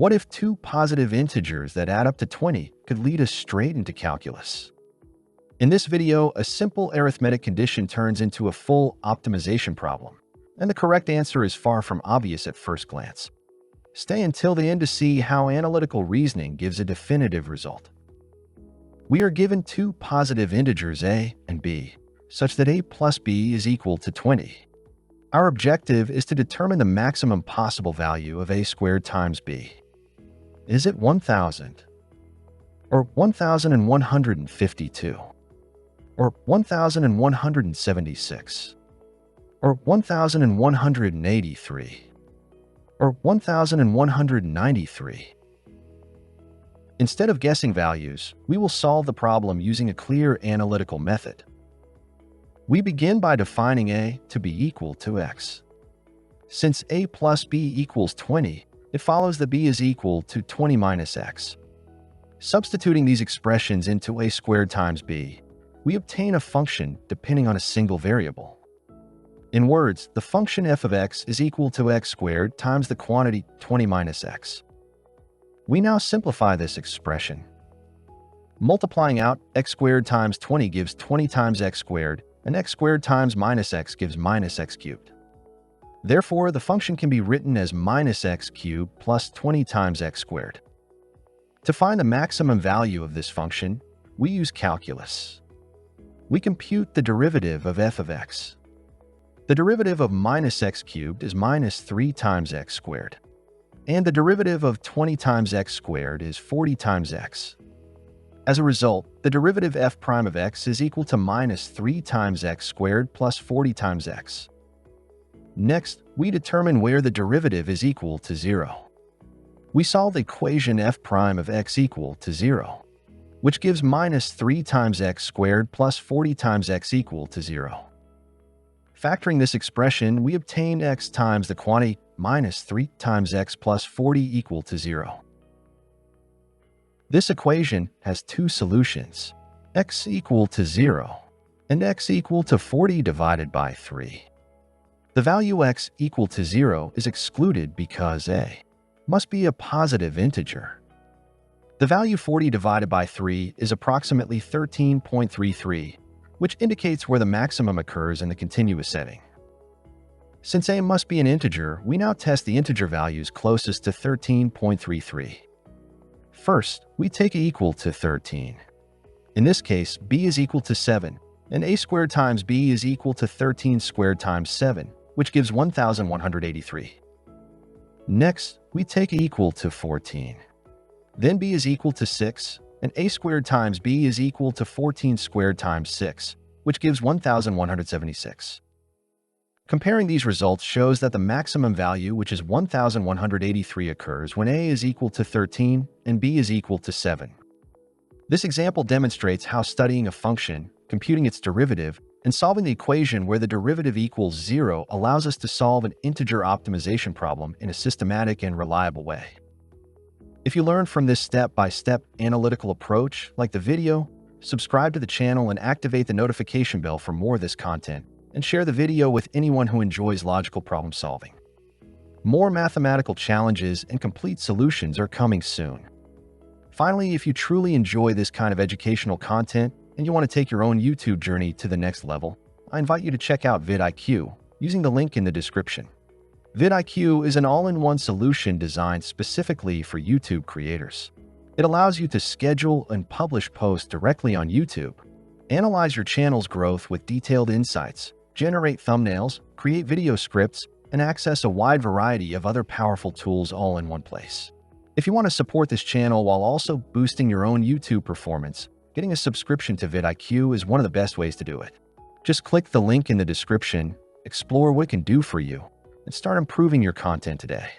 What if two positive integers that add up to 20 could lead us straight into calculus? In this video, a simple arithmetic condition turns into a full optimization problem, and the correct answer is far from obvious at first glance. Stay until the end to see how analytical reasoning gives a definitive result. We are given two positive integers a and b, such that a plus b is equal to 20. Our objective is to determine the maximum possible value of a squared times b. Is it 1,000? Or 1,152? Or 1,176? Or 1,183? Or 1,193? Instead of guessing values, we will solve the problem using a clear analytical method. We begin by defining a to be equal to x. Since a plus b equals 20, it follows that b is equal to 20 minus x. Substituting these expressions into a squared times b, we obtain a function depending on a single variable. In words, the function f of x is equal to x squared times the quantity 20 minus x. We now simplify this expression. Multiplying out x squared times 20 gives 20 times x squared, and x squared times minus x gives minus x cubed. Therefore, the function can be written as minus x cubed plus 20 times x squared. To find the maximum value of this function, we use calculus. We compute the derivative of f of x. The derivative of minus x cubed is minus 3 times x squared, and the derivative of 20 times x squared is 40 times x. As a result, the derivative f prime of x is equal to minus 3 times x squared plus 40 times x. Next, we determine where the derivative is equal to 0. We solve the equation f prime of x equal to 0, which gives minus 3 times x squared plus 40 times x equal to 0. Factoring this expression, we obtain x times the quantity minus 3 times x plus 40 equal to 0. This equation has two solutions, x equal to 0 and x equal to 40 divided by 3. The value x equal to 0 is excluded because a must be a positive integer. The value 40 divided by 3 is approximately 13.33, which indicates where the maximum occurs in the continuous setting. Since a must be an integer, we now test the integer values closest to 13.33. First, we take a equal to 13. In this case, b is equal to 7, and a squared times b is equal to 13 squared times 7, which gives 1,183. Next, we take a equal to 14. Then b is equal to 6, and a squared times b is equal to 14 squared times 6, which gives 1,176. Comparing these results shows that the maximum value, which is 1,183, occurs when a is equal to 13 and b is equal to 7. This example demonstrates how studying a function, computing its derivative, and solving the equation where the derivative equals 0 allows us to solve an integer optimization problem in a systematic and reliable way. If you learned from this step-by-step analytical approach, like the video, subscribe to the channel and activate the notification bell for more of this content, and share the video with anyone who enjoys logical problem solving. More mathematical challenges and complete solutions are coming soon. Finally, if you truly enjoy this kind of educational content and you want to take your own YouTube journey to the next level, I invite you to check out vidIQ using the link in the description. vidIQ is an all-in-one solution designed specifically for YouTube creators. It allows you to schedule and publish posts directly on YouTube, analyze your channel's growth with detailed insights, generate thumbnails, create video scripts, and access a wide variety of other powerful tools all in one place. If you want to support this channel while also boosting your own YouTube performance, getting a subscription to vidIQ is one of the best ways to do it. Just click the link in the description, explore what it can do for you, and start improving your content today.